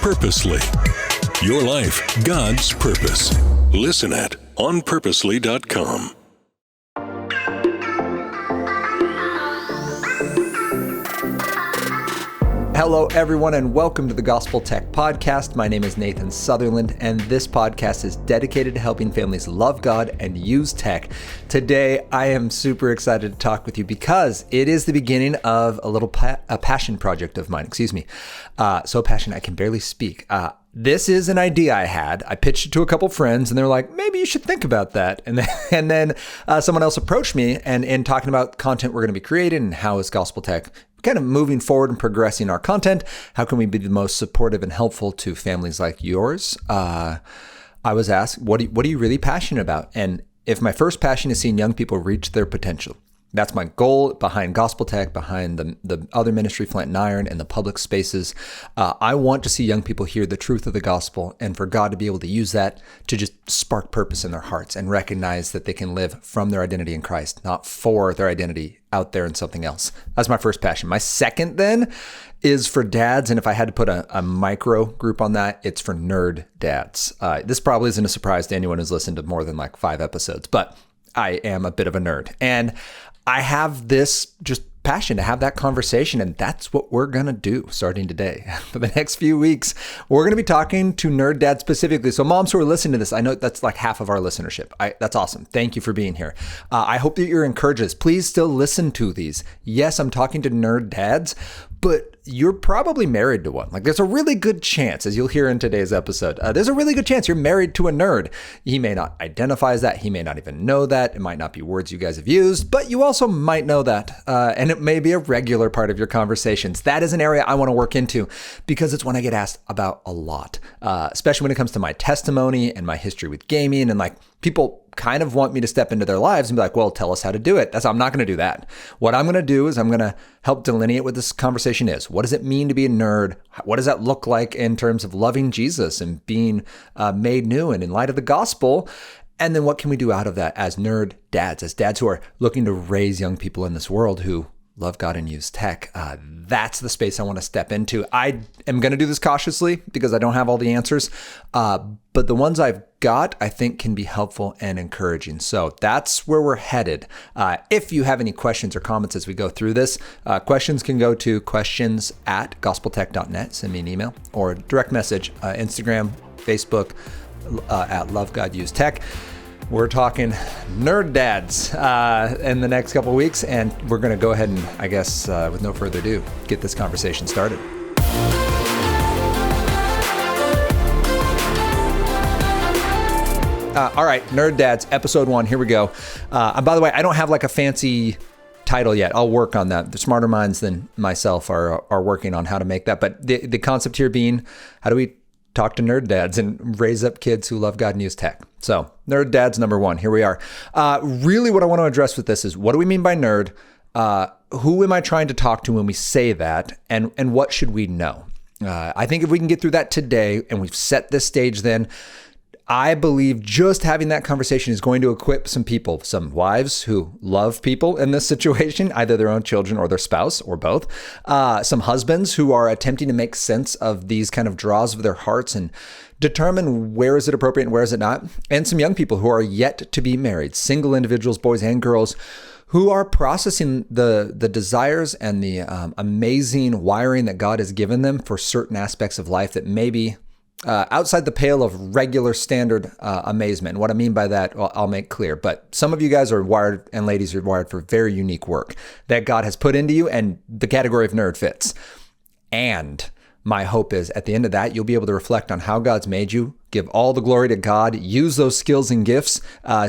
Purposely. Your life, God's purpose. Listen at onpurposely.com. Hello, everyone, and welcome to the Gospel Tech Podcast. My name is Nathan Sutherland, and this podcast is dedicated to helping families love God and use tech. Today, I am super excited to talk with you because it is the beginning of a passion project of mine. So passionate I can barely speak. This is an idea I had. I pitched it to a couple friends, and they're like, maybe you should think about that. And then someone else approached me, and in talking about content we're going to be creating and how is Gospel Tech kind of moving forward and progressing our content, how can we be the most supportive and helpful to families like yours? I was asked, what are you really passionate about? And if my first passion is seeing young people reach their potential, that's my goal behind Gospel Tech, behind the other ministry, Flint and Iron, and the public spaces. I want to see young people hear the truth of the gospel and for God to be able to use that to just spark purpose in their hearts and recognize that they can live from their identity in Christ, not for their identity out there in something else. That's my first passion. My second then is for dads. And if I had to put a micro group on that, it's for nerd dads. This probably isn't a surprise to anyone who's listened to more than like 5 episodes, but I am a bit of a nerd. And I have this just passion to have that conversation, and that's what we're going to do starting today. For the next few weeks, we're going to be talking to nerd dads specifically. So moms who are listening to this, I know that's like half of our listenership. That's awesome. Thank you for being here. I hope that you're encouraged. Please still listen to these. Yes, I'm talking to nerd dads, but you're probably married to one. Like there's a really good chance, as you'll hear in today's episode, there's a really good chance you're married to a nerd. He may not identify as that. He may not even know that. It might not be words you guys have used, but you also might know that. And it may be a regular part of your conversations. That is an area I want to work into because it's one I get asked about a lot, especially when it comes to my testimony and my history with gaming. And like people kind of want me to step into their lives and be like, well, tell us how to do it. I'm not going to do that. What I'm going to do is I'm going to help delineate what this conversation is. What does it mean to be a nerd? What does that look like in terms of loving Jesus and being made new and in light of the gospel? And then what can we do out of that as nerd dads, as dads who are looking to raise young people in this world who love God and use tech? That's the space I want to step into. I am going to do this cautiously because I don't have all the answers. But the ones I've got, I think can be helpful and encouraging. So that's where we're headed. If you have any questions or comments as we go through this, questions can go to questions@gospeltech.net. Send me an email or direct message, Instagram, Facebook, at Love God Use Tech. We're talking nerd dads in the next couple of weeks, and we're going to go ahead and, I guess, with no further ado, get this conversation started. All right, Nerd Dads, episode 1, here we go. And by the way, I don't have like a fancy title yet. I'll work on that. The smarter minds than myself are working on how to make that. But the concept here being, how do we talk to nerd dads and raise up kids who love God and use tech? So nerd dads, number 1, here we are. Really what I want to address with this is, what do we mean by nerd? Who am I trying to talk to when we say that? And what should we know? I think if we can get through that today and we've set this stage, then I believe just having that conversation is going to equip some people, some wives who love people in this situation, either their own children or their spouse or both. Some husbands who are attempting to make sense of these kind of draws of their hearts and determine where is it appropriate and where is it not. And some young people who are yet to be married, single individuals, boys and girls, who are processing the desires and the amazing wiring that God has given them for certain aspects of life that maybe outside the pale of regular standard amazement. And what I mean by that, I'll make clear. But some of you guys are wired, and ladies are wired for very unique work that God has put into you, and the category of nerd fits. And my hope is at the end of that, you'll be able to reflect on how God's made you, give all the glory to God, use those skills and gifts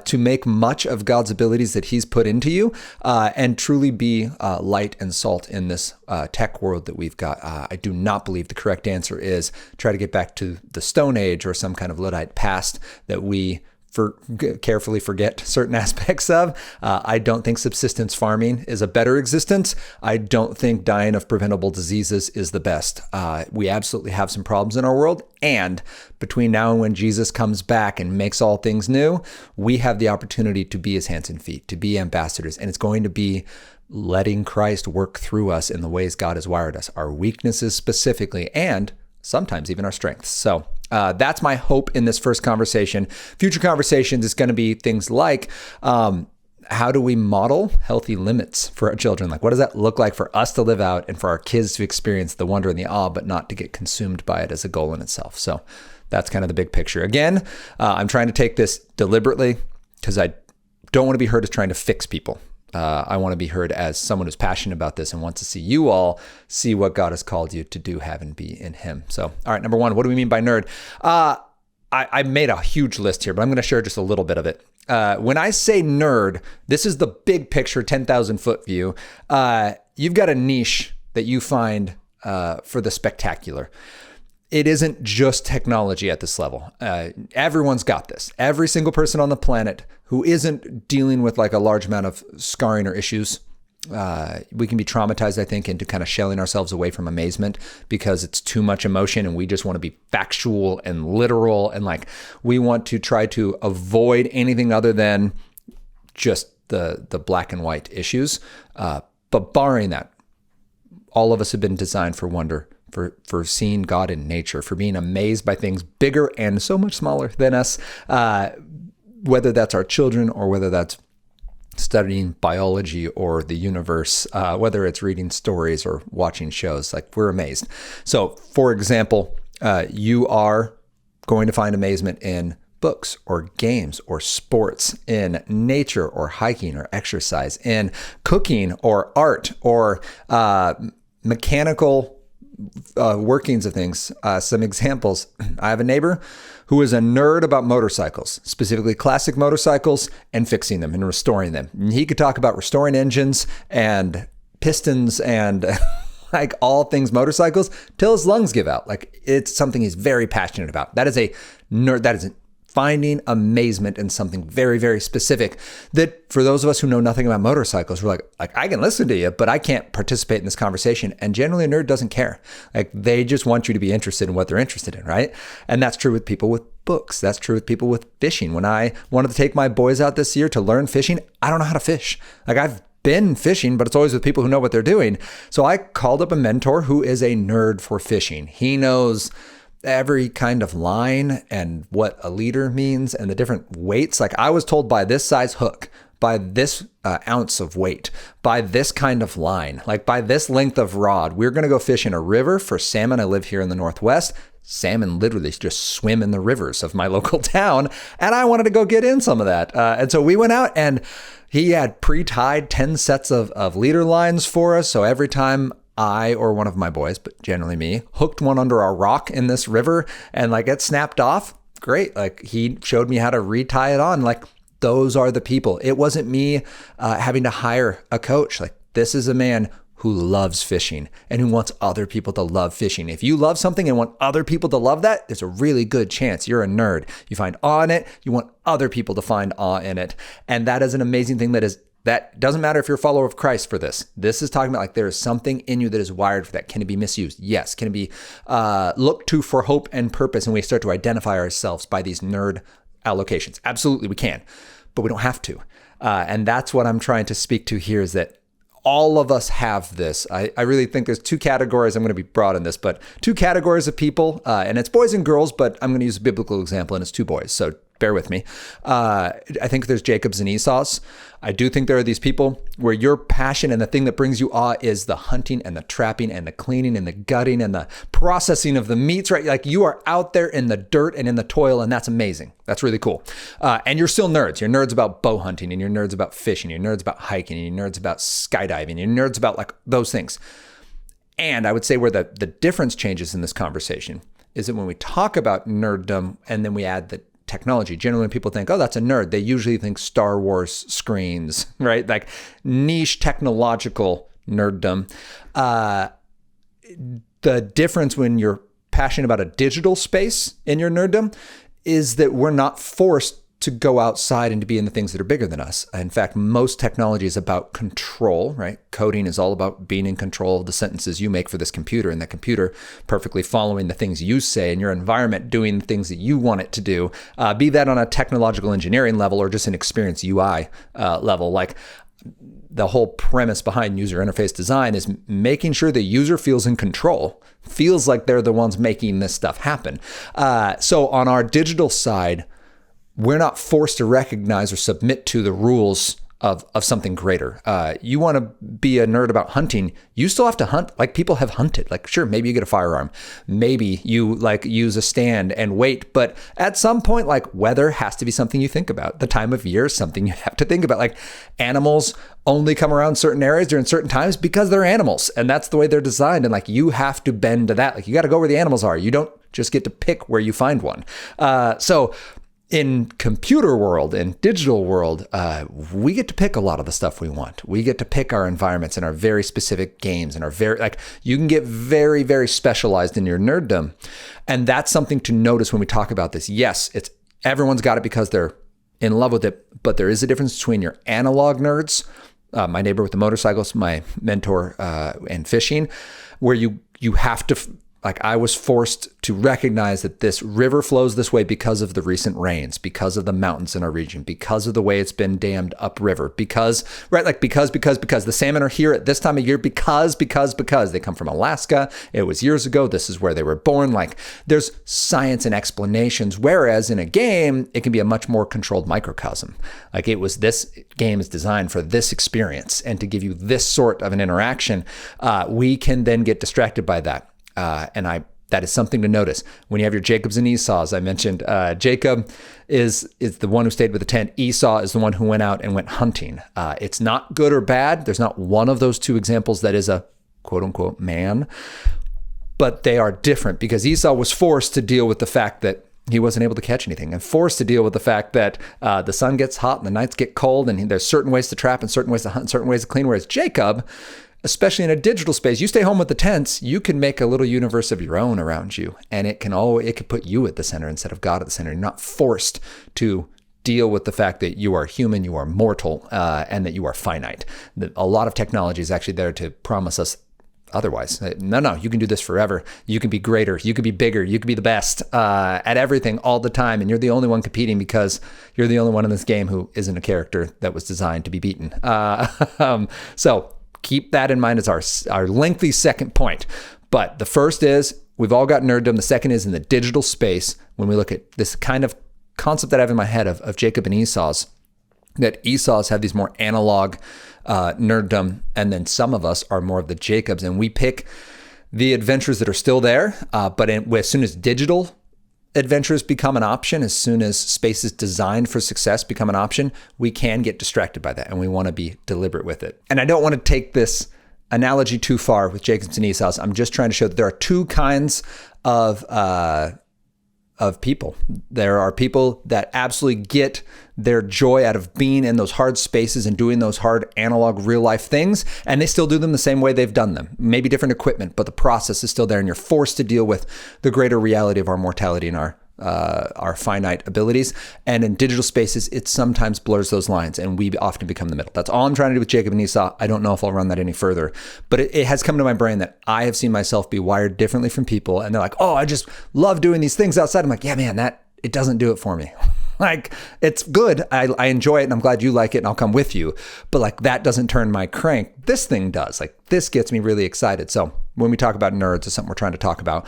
to make much of God's abilities that he's put into you, and truly be light and salt in this tech world that we've got. I do not believe the correct answer is try to get back to the Stone Age or some kind of Luddite past that we carefully forget certain aspects of. I don't think subsistence farming is a better existence. I don't think dying of preventable diseases is the best. We absolutely have some problems in our world. And between now and when Jesus comes back and makes all things new, we have the opportunity to be his hands and feet, to be ambassadors. And it's going to be letting Christ work through us in the ways God has wired us, our weaknesses specifically, and sometimes even our strengths. So that's my hope in this first conversation. Future conversations is going to be things like, how do we model healthy limits for our children? Like, what does that look like for us to live out and for our kids to experience the wonder and the awe, but not to get consumed by it as a goal in itself? So that's kind of the big picture. Again, I'm trying to take this deliberately because I don't want to be heard as trying to fix people. I want to be heard as someone who's passionate about this and wants to see you all see what God has called you to do, have, and be in him. So, all right, number one, what do we mean by nerd? I made a huge list here, but I'm going to share just a little bit of it. When I say nerd, this is the big picture, 10,000 foot view. You've got a niche that you find for the spectacular. It isn't just technology at this level. Everyone's got this. Every single person on the planet who isn't dealing with like a large amount of scarring or issues. We can be traumatized, I think, into kind of shelling ourselves away from amazement because it's too much emotion and we just want to be factual and literal. And like, we want to try to avoid anything other than just the black and white issues. But barring that, all of us have been designed for wonder, for seeing God in nature, for being amazed by things bigger and so much smaller than us, whether that's our children or whether that's studying biology or the universe, whether it's reading stories or watching shows. Like, we're amazed. So, for example, you are going to find amazement in books or games or sports, in nature or hiking or exercise, in cooking or art or mechanical workings of things. Some examples. I have a neighbor who is a nerd about motorcycles, specifically classic motorcycles, and fixing them and restoring them. And he could talk about restoring engines and pistons and like all things motorcycles till his lungs give out. Like, it's something he's very passionate about. That is a nerd. That is finding amazement in something very, very specific that for those of us who know nothing about motorcycles, we're like, I can listen to you, but I can't participate in this conversation. And generally a nerd doesn't care. Like, they just want you to be interested in what they're interested in, right? And that's true with people with books. That's true with people with fishing. When I wanted to take my boys out this year to learn fishing, I don't know how to fish. Like, I've been fishing, but it's always with people who know what they're doing. So I called up a mentor who is a nerd for fishing. He knows every kind of line and what a leader means and the different weights. Like, I was told by this size hook, by this ounce of weight, by this kind of line, like by this length of rod, we're going to go fish in a river for salmon. I live here in the Northwest. Salmon literally just swim in the rivers of my local town. And I wanted to go get in some of that. And so we went out and he had pre-tied 10 sets of leader lines for us. So every time I or one of my boys, but generally me, hooked one under a rock in this river and like it snapped off, great. Like, he showed me how to retie it on. Like, those are the people. It wasn't me having to hire a coach. Like, this is a man who loves fishing and who wants other people to love fishing. If you love something and want other people to love that, there's a really good chance you're a nerd. You find awe in it. You want other people to find awe in it. And that is an amazing thing that doesn't matter if you're a follower of Christ for this. This is talking about like, there is something in you that is wired for that. Can it be misused? Yes. Can it be looked to for hope and purpose? And we start to identify ourselves by these nerd allocations. Absolutely, we can, but we don't have to. And that's what I'm trying to speak to here, is that all of us have this. I really think there's two categories. I'm going to be broad in this, but two categories of people, and it's boys and girls, but I'm going to use a biblical example, and it's two boys. So bear with me. I think there's Jacobs and Esau's. I do think there are these people where your passion and the thing that brings you awe is the hunting and the trapping and the cleaning and the gutting and the processing of the meats, right? Like, you are out there in the dirt and in the toil, and that's amazing. That's really cool. And you're still nerds. You're nerds about bow hunting, and you're nerds about fishing, you're nerds about hiking, and you're nerds about skydiving, you're nerds about like those things. And I would say where the difference changes in this conversation is that when we talk about nerddom and then we add the technology, generally when people think, oh, that's a nerd, they usually think Star Wars screens, right? Like niche technological nerddom. The difference when you're passionate about a digital space in your nerddom is that we're not forced to go outside and to be in the things that are bigger than us. In fact, most technology is about control, right? Coding is all about being in control of the sentences you make for this computer, and the computer perfectly following the things you say, and your environment doing the things that you want it to do, be that on a technological engineering level or just an experience UI level. Like, the whole premise behind user interface design is making sure the user feels in control, feels like they're the ones making this stuff happen. So on our digital side, we're not forced to recognize or submit to the rules of something greater. You want to be a nerd about hunting, you still have to hunt like people have hunted. Like, sure, maybe you get a firearm. Maybe you like use a stand and wait. But at some point, like weather has to be something you think about. The time of year is something you have to think about. Like animals only come around certain areas during certain times because they're animals. And that's the way they're designed. And like you have to bend to that. Like you got to go where the animals are. You don't just get to pick where you find one. So in computer world and digital world, we get to pick a lot of the stuff we want. We get to pick our environments and our very specific games and our very, like, you can get very, very specialized in your nerddom. And that's something to notice when we talk about this. Yes, it's everyone's got it because they're in love with it, but there is a difference between your analog nerds, my neighbor with the motorcycles, my mentor in fishing, where you have to, like I was forced to recognize that this river flows this way because of the recent rains, because of the mountains in our region, because of the way it's been dammed upriver, because the salmon are here at this time of year, because they come from Alaska. It was years ago. This is where they were born. Like there's science and explanations. Whereas in a game, it can be a much more controlled microcosm. Like it was, this game is designed for this experience and to give you this sort of an interaction. We can then get distracted by that. That is something to notice when you have your Jacobs and Esau's. I mentioned Jacob is the one who stayed with the tent. Esau is the one who went out and went hunting. It's not good or bad. There's not one of those two examples that is a quote unquote man, but they are different because Esau was forced to deal with the fact that he wasn't able to catch anything and forced to deal with the fact that the sun gets hot and the nights get cold and there's certain ways to trap and certain ways to hunt and certain ways to clean. Whereas Jacob, especially in a digital space, you stay home with the tents, you can make a little universe of your own around you. And it can put you at the center instead of God at the center. You're not forced to deal with the fact that you are human, you are mortal, and that you are finite. A lot of technology is actually there to promise us otherwise. No, you can do this forever. You can be greater. You can be bigger. You can be the best at everything all the time. And you're the only one competing because you're the only one in this game who isn't a character that was designed to be beaten. So keep that in mind as our lengthy second point. But the first is we've all got nerddom. The second is in the digital space. When we look at this kind of concept that I have in my head of Jacob and Esau's, that Esau's have these more analog nerddom, and then some of us are more of the Jacobs, and we pick the adventures that are still there. But as soon as digital adventures become an option, as soon as spaces designed for success become an option, we can get distracted by that, and we want to be deliberate with it. And I don't want to take this analogy too far with Jacobs and Esau's. I'm just trying to show that there are two kinds of people. There are people that absolutely get their joy out of being in those hard spaces and doing those hard analog real life things, and they still do them the same way they've done them. Maybe different equipment, but the process is still there, and you're forced to deal with the greater reality of our mortality and our finite abilities. And in digital spaces, it sometimes blurs those lines, and we often become the middle. That's all I'm trying to do with Jacob and Esau. I don't know if I'll run that any further, but it has come to my brain that I have seen myself be wired differently from people, and they're like, "Oh, I just love doing these things outside." I'm like, "Yeah, man, it doesn't do it for me." Like, it's good. I enjoy it, and I'm glad you like it, and I'll come with you. But like, that doesn't turn my crank. This thing does. Like, this gets me really excited. So when we talk about nerds, it's something we're trying to talk about.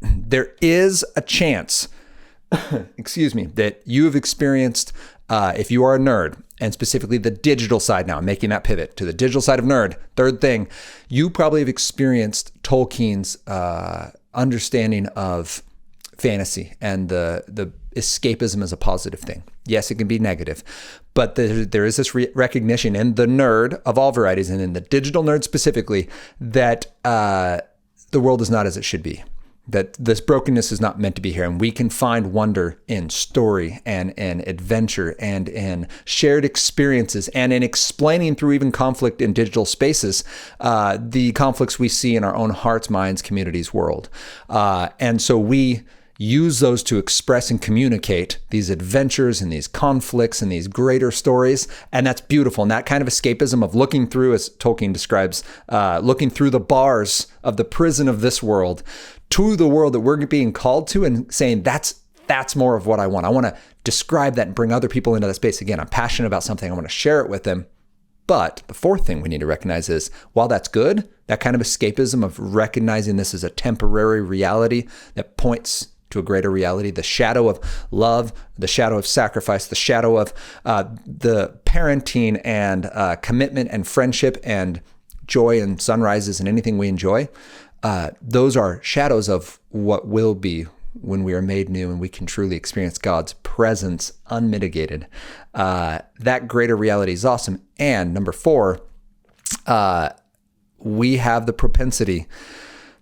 There is a chance, excuse me, that you have experienced, if you are a nerd, and specifically the digital side now, I'm making that pivot to the digital side of nerd. Third thing, you probably have experienced Tolkien's understanding of fantasy and the escapism as a positive thing. Yes, it can be negative, but there is this recognition in the nerd of all varieties, and in the digital nerd specifically, that the world is not as it should be. That this brokenness is not meant to be here, and we can find wonder in story and in adventure and in shared experiences and in explaining through even conflict in digital spaces the conflicts we see in our own hearts, minds, communities, world. And so we use those to express and communicate these adventures and these conflicts and these greater stories. And that's beautiful. And that kind of escapism of looking through, as Tolkien describes, looking through the bars of the prison of this world to the world that we're being called to, and saying, that's more of what I want. I want to describe that and bring other people into that space. Again, I'm passionate about something. I want to share it with them. But the fourth thing we need to recognize is, while that's good, that kind of escapism of recognizing this as a temporary reality that points to a greater reality, the shadow of love, the shadow of sacrifice, the shadow of the parenting and commitment and friendship and joy and sunrises and anything we enjoy, those are shadows of what will be when we are made new and we can truly experience God's presence unmitigated. That greater reality is awesome. And number 4, we have the propensity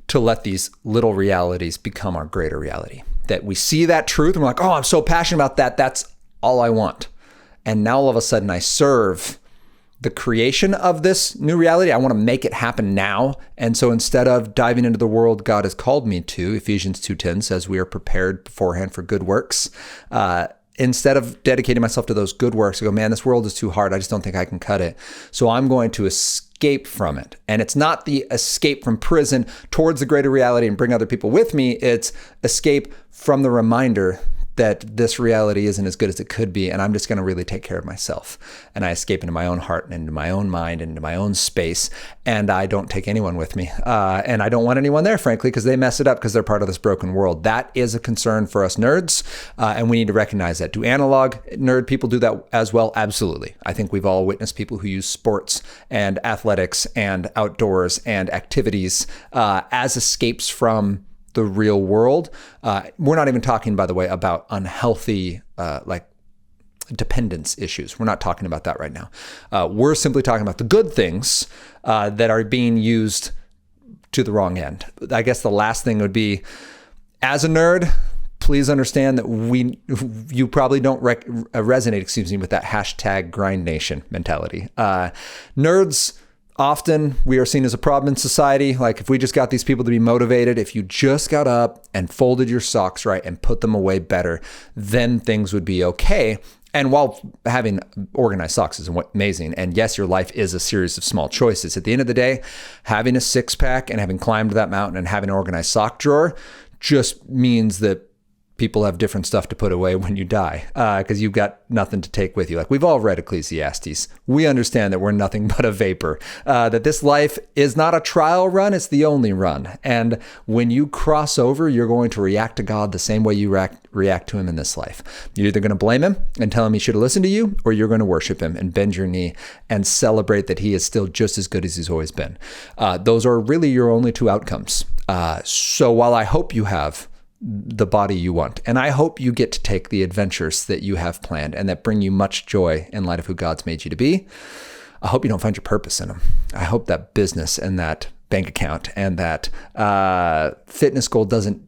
to let these little realities become our greater reality. That we see that truth and we're like, oh, I'm so passionate about that. That's all I want. And now all of a sudden I serve the creation of this new reality. I want to make it happen now. And so instead of diving into the world God has called me to, Ephesians 2:10 says we are prepared beforehand for good works. Instead of dedicating myself to those good works, I go, man, this world is too hard. I just don't think I can cut it. So I'm going to escape from it. And it's not the escape from prison towards the greater reality and bring other people with me. It's escape from the reminder that this reality isn't as good as it could be, and I'm just going to really take care of myself. And I escape into my own heart and into my own mind and into my own space, and I don't take anyone with me. And I don't want anyone there, frankly, because they mess it up because they're part of this broken world. That is a concern for us nerds, and we need to recognize that. Do analog nerd people do that as well? Absolutely. I think we've all witnessed people who use sports and athletics and outdoors and activities as escapes from the real world. We're not even talking, by the way, about unhealthy, dependence issues. We're not talking about that right now. We're simply talking about the good things that are being used to the wrong end. I guess the last thing would be, as a nerd, please understand that you probably don't resonate, with that hashtag grind nation mentality. Nerds, often we are seen as a problem in society. Like, if we just got these people to be motivated, if you just got up and folded your socks right and put them away better, then things would be okay. And while having organized socks is amazing, and yes, your life is a series of small choices, at the end of the day, having a 6-pack and having climbed that mountain and having an organized sock drawer just means that people have different stuff to put away when you die, because you've got nothing to take with you. Like, we've all read Ecclesiastes. We understand that we're nothing but a vapor, that this life is not a trial run, it's the only run. And when you cross over, you're going to react to God the same way you react to him in this life. You're either going to blame him and tell him he should have listened to you, or you're going to worship him and bend your knee and celebrate that he is still just as good as he's always been. Those are really your only 2 outcomes. So while I hope you have the body you want, and I hope you get to take the adventures that you have planned and that bring you much joy in light of who God's made you to be, I hope you don't find your purpose in them. I hope that business and that bank account and that fitness goal doesn't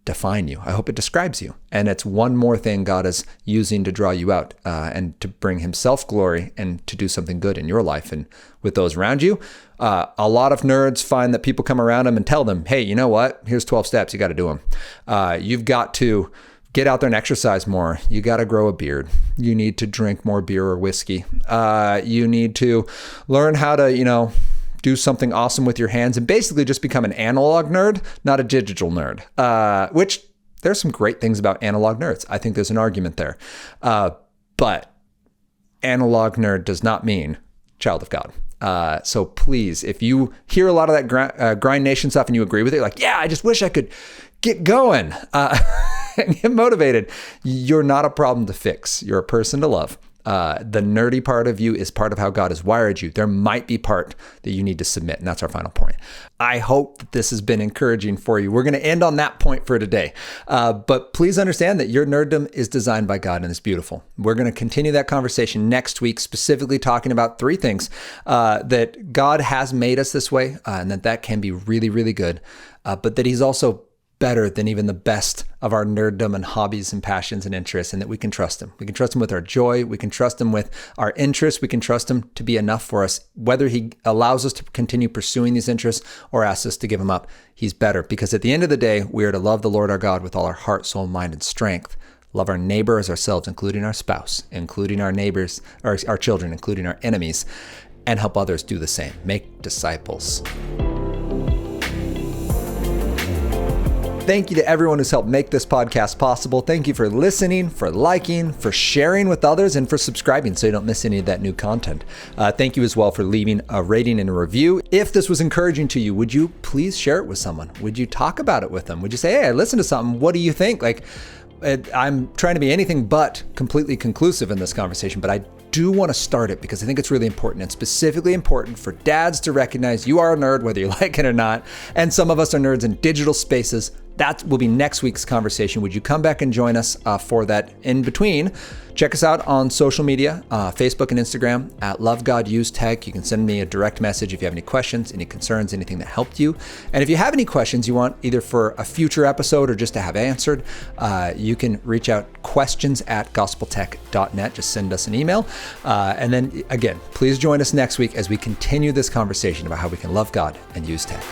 define you. I hope it describes you. And it's one more thing God is using to draw you out and to bring himself glory and to do something good in your life and with those around you. A lot of nerds find that people come around them and tell them, hey, you know what? Here's 12 steps. You got to do them. You've got to get out there and exercise more. You got to grow a beard. You need to drink more beer or whiskey. You need to learn how to, do something awesome with your hands and basically just become an analog nerd, not a digital nerd, which there's some great things about analog nerds. I think there's an argument there. But analog nerd does not mean child of God. So please, if you hear a lot of that grind nation stuff and you agree with it, like, yeah, I just wish I could get going and get motivated. You're not a problem to fix. You're a person to love. The nerdy part of you is part of how God has wired you. There might be part that you need to submit, and that's our final point. I hope that this has been encouraging for you. We're going to end on that point for today. But please understand that your nerddom is designed by God and it's beautiful. We're going to continue that conversation next week, specifically talking about 3 things that God has made us this way, and that can be really, really good, but that he's also better than even the best of our nerddom and hobbies and passions and interests, and that we can trust him. We can trust him with our joy. We can trust him with our interests. We can trust him to be enough for us. Whether he allows us to continue pursuing these interests or asks us to give them up, he's better. Because at the end of the day, we are to love the Lord our God with all our heart, soul, mind, and strength. Love our neighbor as ourselves, including our spouse, including our neighbors, or our children, including our enemies, and help others do the same. Make disciples. Thank you to everyone who's helped make this podcast possible. Thank you for listening, for liking, for sharing with others, and for subscribing so you don't miss any of that new content. Thank you as well for leaving a rating and a review. If this was encouraging to you, would you please share it with someone? Would you talk about it with them? Would you say, hey, I listened to something. What do you think? I'm trying to be anything but completely conclusive in this conversation, but I do want to start it because I think it's really important, and specifically important for dads to recognize you are a nerd, whether you like it or not. And some of us are nerds in digital spaces. That will be next week's conversation. Would you come back and join us for that? In between, check us out on social media, Facebook and Instagram at Love God Use Tech. You can send me a direct message if you have any questions, any concerns, anything that helped you. And if you have any questions you want either for a future episode or just to have answered, you can reach out questions@gospeltech.net. Just send us an email. And then again, please join us next week as we continue this conversation about how we can love God and use tech.